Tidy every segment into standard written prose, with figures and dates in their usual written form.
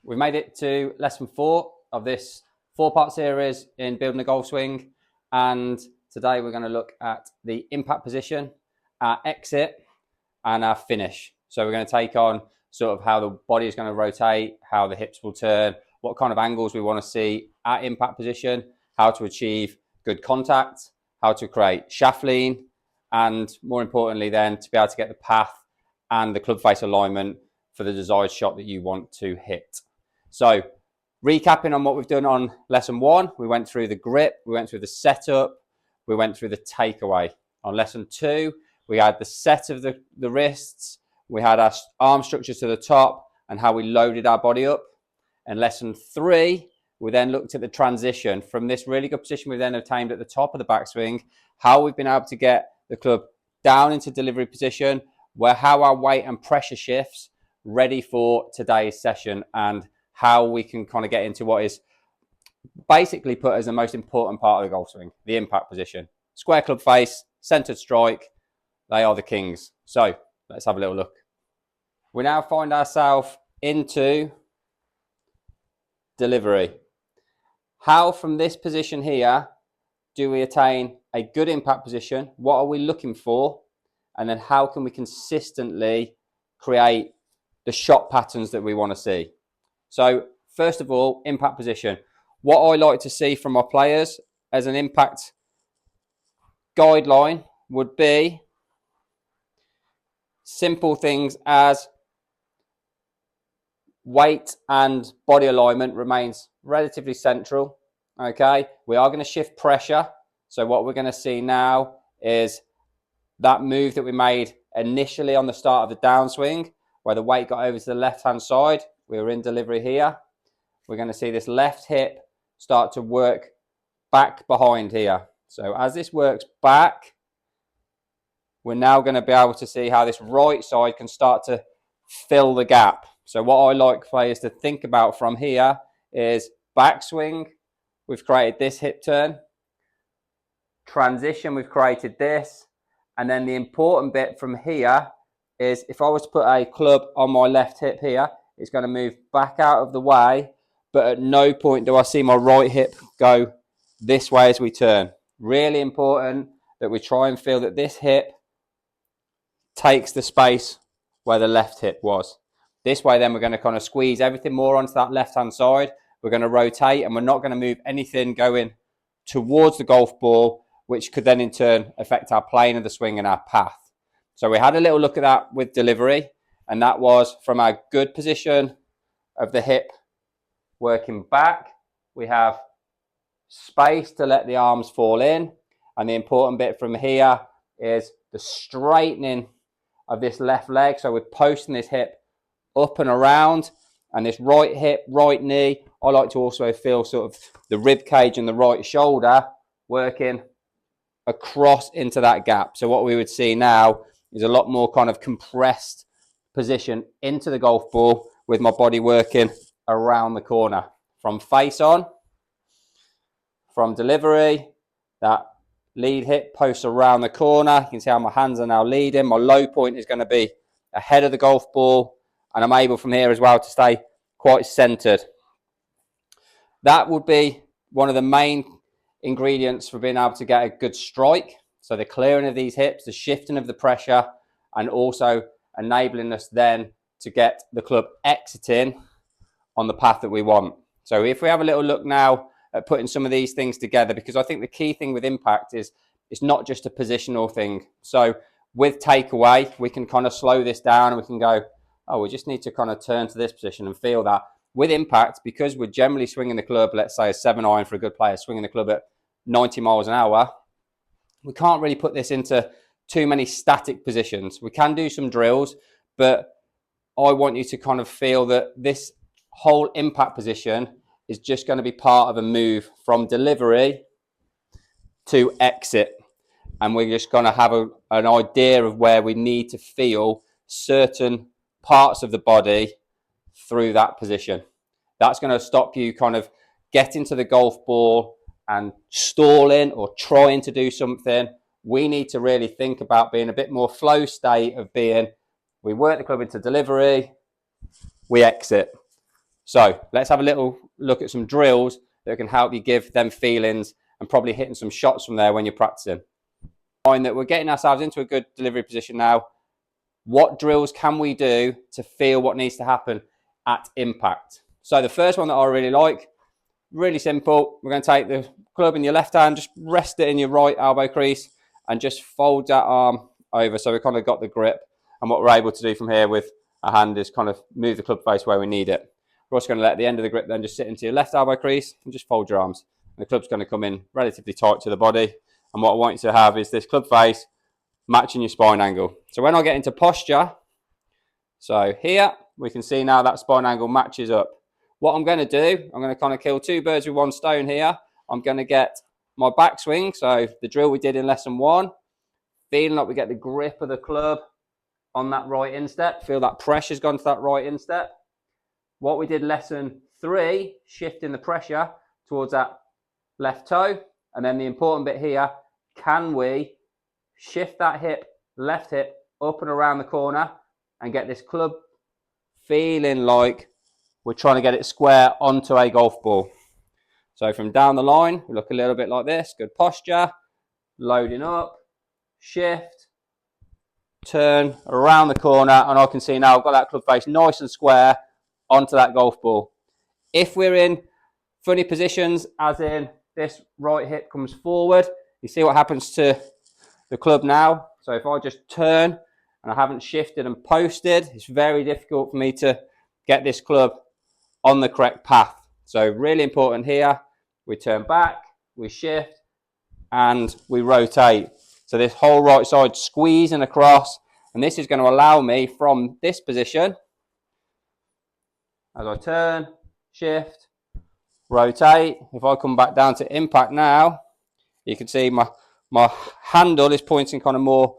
We've made it to lesson 4 of this 4-part series in building a golf swing, and today we're going to look at the impact position, our exit and our finish. So we're going to take on sort of how the body is going to rotate, how the hips will turn, what kind of angles we want to see at impact position, how to achieve good contact, how to create shaft lean, and more importantly then to be able to get the path and the club face alignment for the desired shot that you want to hit. So recapping on what we've done on lesson 1, we went through the grip, we went through the setup, we went through the takeaway. On lesson 2, we had the set of the wrists, we had our arm structure to the top and how we loaded our body up. And lesson 3, we then looked at the transition from this really good position we then obtained at the top of the backswing, how we've been able to get the club down into delivery position, where how our weight and pressure shifts ready for today's session, and how we can kind of get into what is basically put as the most important part of the golf swing, the impact position. Square club face, centered strike, they are the kings. So let's have a little look. We now find ourselves into delivery. How from this position here do we attain a good impact position? What are we looking for? And then how can we consistently create the shot patterns that we want to see? So first of all, impact position. What I like to see from our players as an impact guideline would be simple things as weight and body alignment remains relatively central. Okay, we are going to shift pressure. So what we're going to see now is that move that we made initially on the start of the downswing, where the weight got over to the left-hand side. We were in delivery here. We're going to see this left hip start to work back behind here. So as this works back, we're now going to be able to see how this right side can start to fill the gap. So what I like players to think about from here is backswing, we've created this hip turn. Transition, we've created this. And then the important bit from here is if I was to put a club on my left hip here, it's going to move back out of the way, but at no point do I see my right hip go this way as we turn. Really important that we try and feel that this hip takes the space where the left hip was. This way then we're going to kind of squeeze everything more onto that left-hand side. We're going to rotate and we're not going to move anything going towards the golf ball, which could then in turn affect our plane of the swing and our path. So we had a little look at that with delivery, and that was from our good position of the hip working back. We have space to let the arms fall in, and the important bit from here is the straightening of this left leg. So we're posting this hip up and around, and this right hip, right knee. I like to also feel sort of the rib cage and the right shoulder working across into that gap. So what we would see now is a lot more kind of compressed position into the golf ball with my body working around the corner. From face on, from delivery, that lead hip posts around the corner. You can see how my hands are now leading. My low point is going to be ahead of the golf ball, and I'm able from here as well to stay quite centered. That would be one of the main ingredients for being able to get a good strike. So the clearing of these hips, the shifting of the pressure, and also enabling us then to get the club exiting on the path that we want. So if we have a little look now at putting some of these things together, because I think the key thing with impact is it's not just a positional thing. So with takeaway, we can kind of slow this down and we can go, oh, we just need to kind of turn to this position and feel that. With impact, because we're generally swinging the club, let's say a 7-iron for a good player, swinging the club at 90 miles an hour, we can't really put this into too many static positions. We can do some drills, but I want you to kind of feel that this whole impact position is just going to be part of a move from delivery to exit. And we're just going to have an idea of where we need to feel certain parts of the body through that position. That's going to stop you kind of getting to the golf ball and stalling or trying to do something. We need to really think about being a bit more flow state of being, we work the club into delivery, we exit. So let's have a little look at some drills that can help you give them feelings and probably hitting some shots from there when you're practicing. Find that we're getting ourselves into a good delivery position now. What drills can we do to feel what needs to happen at impact? So the first one that I really like, really simple. We're going to take the club in your left hand, just rest it in your right elbow crease and just fold that arm over so we kind of got the grip. And what we're able to do from here with our hand is kind of move the club face where we need it. We're also going to let the end of the grip then just sit into your left elbow crease and just fold your arms. And the club's going to come in relatively tight to the body. And what I want you to have is this club face matching your spine angle. So when I get into posture, so here we can see now that spine angle matches up. What I'm going to do, I'm going to kind of kill two birds with one stone here. I'm going to get my backswing, so the drill we did in lesson 1, feeling like we get the grip of the club on that right instep, feel that pressure's gone to that right instep. What we did lesson 3, shifting the pressure towards that left toe, and then the important bit here, can we shift that hip, left hip, up and around the corner and get this club feeling like we're trying to get it square onto a golf ball. So from down the line, we look a little bit like this, good posture, loading up, shift, turn around the corner, and I can see now I've got that club face nice and square onto that golf ball. If we're in funny positions, as in this right hip comes forward, you see what happens to the club now. So if I just turn and I haven't shifted and posted, it's very difficult for me to get this club on the correct path. So really important here, we turn back, we shift, and we rotate. So this whole right side squeezing across, and this is going to allow me from this position, as I turn, shift, rotate. If I come back down to impact now, you can see my handle is pointing kind of more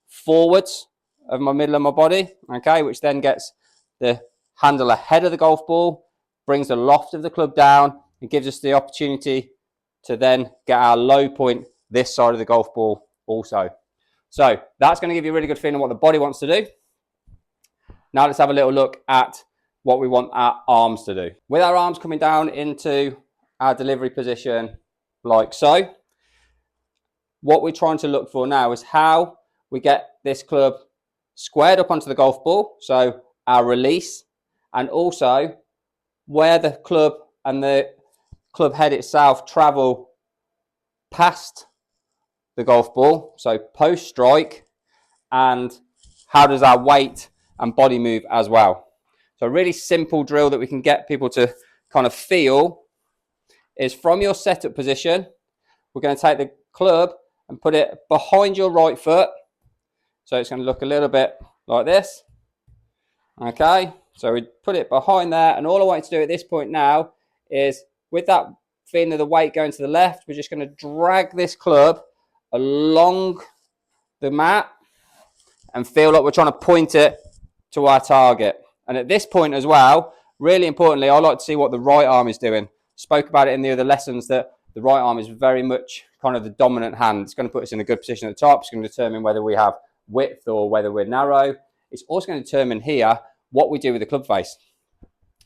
forwards of my middle of my body, okay, which then gets the handle ahead of the golf ball, brings the loft of the club down, and gives us the opportunity to then get our low point this side of the golf ball also. So that's going to give you a really good feeling of what the body wants to do. Now let's have a little look at what we want our arms to do. With our arms coming down into our delivery position like so, what we're trying to look for now is how we get this club squared up onto the golf ball, so our release, and also where the club and the club head itself travel past the golf ball, so post strike, and how does our weight and body move as well. So a really simple drill that we can get people to kind of feel is from your setup position, we're going to take the club and put it behind your right foot. So it's going to look a little bit like this. Okay, so we put it behind there, and all I want you to do at this point now is, with that feeling of the weight going to the left, we're just going to drag this club along the mat and feel like we're trying to point it to our target. And at this point as well, really importantly, I like to see what the right arm is doing. Spoke about it in the other lessons that the right arm is very much kind of the dominant hand. It's going to put us in a good position at the top. It's going to determine whether we have width or whether we're narrow. It's also going to determine here what we do with the club face.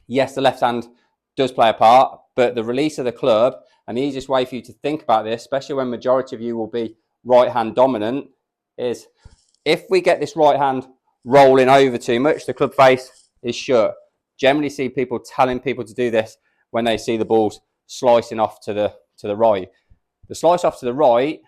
Yes, the left hand does play a part, but the release of the club, and the easiest way for you to think about this, especially when majority of you will be right hand dominant, is if we get this right hand rolling over too much, the club face is shut. Generally see people telling people to do this when they see the balls slicing off to the right. The slice off to the right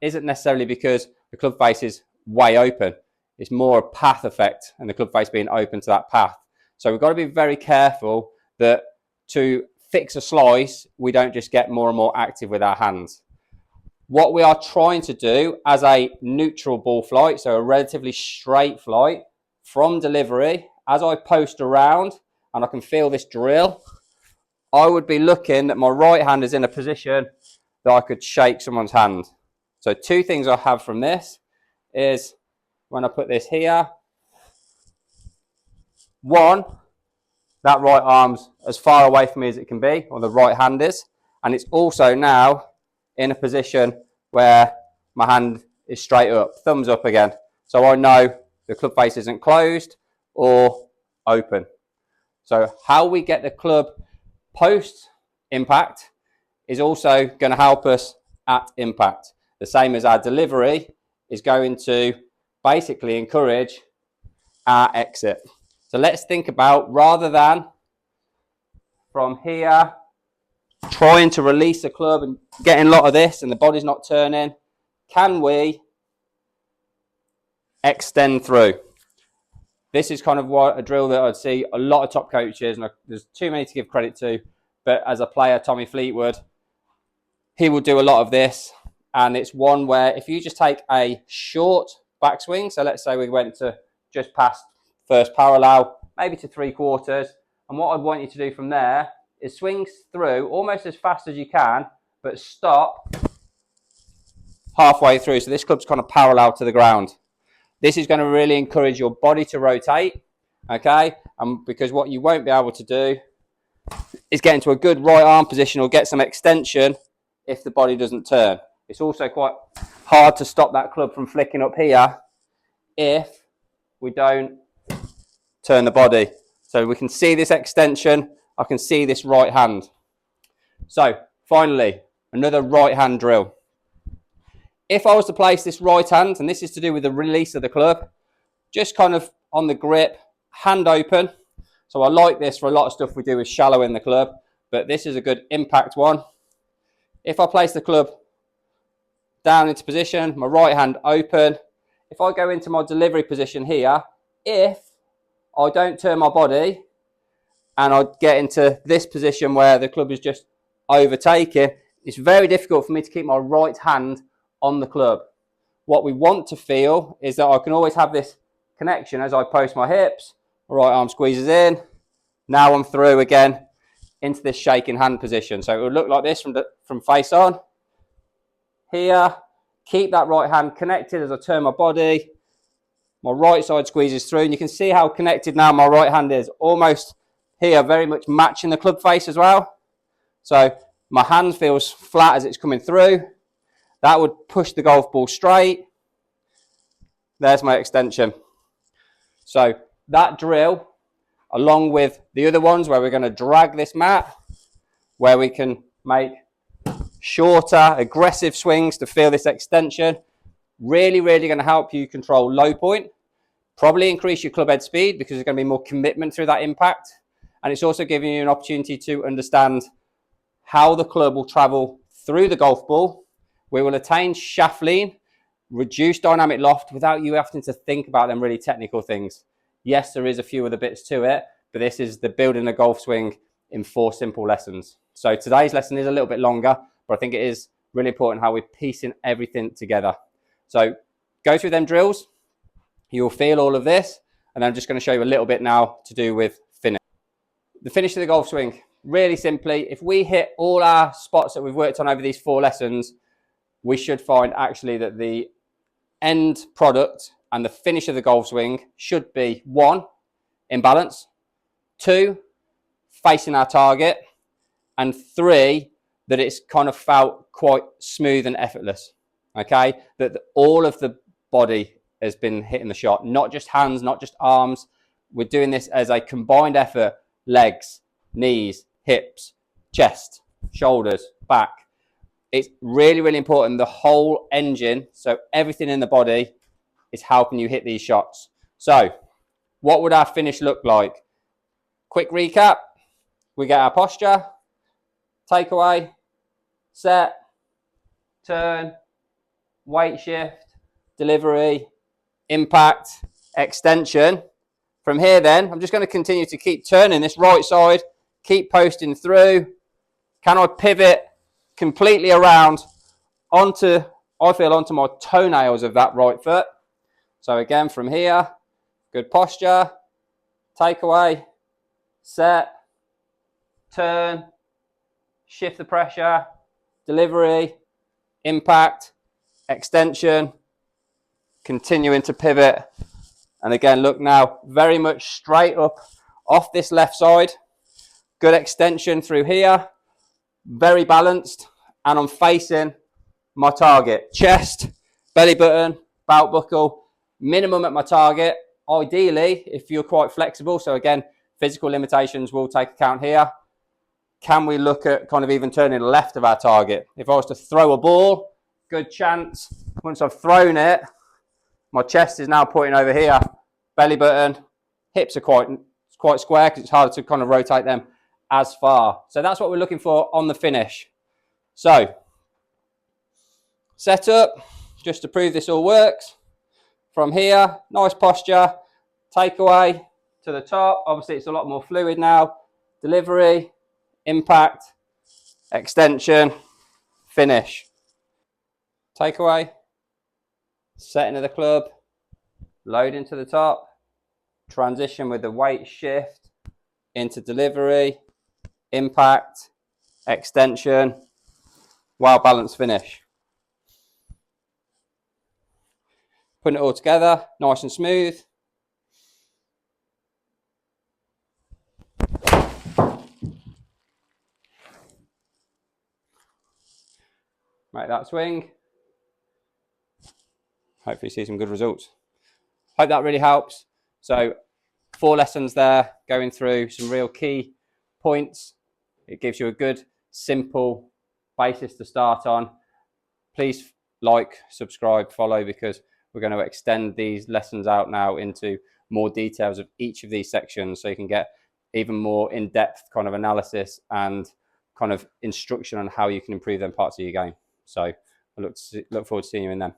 isn't necessarily because the club face is way open. It's more a path effect and the club face being open to that path. So we've got to be very careful that to fix a slice, we don't just get more and more active with our hands. What we are trying to do as a neutral ball flight, so a relatively straight flight from delivery, as I post around and I can feel this drill, I would be looking that my right hand is in a position that I could shake someone's hand. So two things I have from this is when I put this here, one, that right arm's as far away from me as it can be, or the right hand is, and it's also now in a position where my hand is straight up, thumbs up again. So I know the club face isn't closed or open. So how we get the club post impact is also going to help us at impact. The same as our delivery is going to basically encourage our exit. So let's think about, rather than from here trying to release the club and getting a lot of this and the body's not turning, can we extend through? This is kind of what a drill that I'd see a lot of top coaches, and there's too many to give credit to, but as a player, Tommy Fleetwood, he will do a lot of this, and it's one where if you just take a short backswing, so let's say we went to just past first parallel, maybe to 3/4, and what I'd want you to do from there is swing through almost as fast as you can, but stop halfway through. So this club's kind of parallel to the ground. This is going to really encourage your body to rotate, okay? Because what you won't be able to do is get into a good right arm position or get some extension if the body doesn't turn. It's also quite hard to stop that club from flicking up here if we don't turn the body. So we can see this extension. I can see this right hand. So finally, another right hand drill. If I was to place this right hand, and this is to do with the release of the club, just kind of on the grip, hand open. So I like this for a lot of stuff we do with shallow in the club, but this is a good impact one. If I place the club down into position, my right hand open. If I go into my delivery position here, if I don't turn my body and I get into this position where the club is just overtaken, it's very difficult for me to keep my right hand on the club. What we want to feel is that I can always have this connection as I post my hips, my right arm squeezes in. Now I'm through again into this shaking hand position. So it would look like this from face on. Here, keep that right hand connected as I turn my body. My right side squeezes through, and you can see how connected now my right hand is. Almost here, very much matching the club face as well. So my hand feels flat as it's coming through. That would push the golf ball straight. There's my extension. So that drill, along with the other ones where we're going to drag this mat, where we can make shorter, aggressive swings to feel this extension, really, really going to help you control low point. Probably increase your club head speed because there's going to be more commitment through that impact. And it's also giving you an opportunity to understand how the club will travel through the golf ball. We will attain shaft lean, reduce dynamic loft without you having to think about them really technical things. Yes, there is a few other bits to it, but this is the building a golf swing in 4 simple lessons. So today's lesson is a little bit longer, but I think it is really important how we're piecing everything together. So go through them drills. You'll feel all of this, and I'm just going to show you a little bit now to do with finish. The finish of the golf swing, really simply, if we hit all our spots that we've worked on over these 4 lessons, we should find actually that the end product and the finish of the golf swing should be 1, in balance, 2, facing our target, and 3, that it's kind of felt quite smooth and effortless, okay? That all of the body has been hitting the shot, not just hands, not just arms. We're doing this as a combined effort, legs, knees, hips, chest, shoulders, back. It's really, really important. The whole engine, so everything in the body is helping you hit these shots. So what would our finish look like? Quick recap. We get our posture, takeaway, set, turn, weight shift, delivery, impact, extension. From here then, I'm just going to continue to keep turning this right side, keep posting through. Can I pivot completely around onto my toenails of that right foot? So again, from here, good posture, takeaway, set, turn, shift the pressure, delivery, impact, extension, continuing to pivot. And again, look now, very much straight up off this left side. Good extension through here, very balanced, and I'm facing my target. Chest, belly button, belt buckle, minimum at my target. Ideally, if you're quite flexible, so again, Physical limitations will take account here. Can we look at kind of even turning left of our target? If I was to throw a ball, good chance, once I've thrown it, my chest is now pointing over here, belly button, hips are quite square because it's harder to kind of rotate them as far. So that's what we're looking for on the finish. So, set up, just to prove this all works. From here, nice posture, takeaway to the top. Obviously, it's a lot more fluid now. Delivery, impact, extension, finish. Takeaway, setting of the club, loading to the top, transition with the weight shift into delivery, impact, extension, well balanced finish. Putting it all together, nice and smooth. Make that swing. Hopefully see some good results. Hope that really helps. So 4 lessons there, going through some real key points. It gives you a good, simple basis to start on. Please like, subscribe, follow, because we're going to extend these lessons out now into more details of each of these sections, so you can get even more in-depth kind of analysis and kind of instruction on how you can improve them parts of your game. So I look forward to seeing you in them.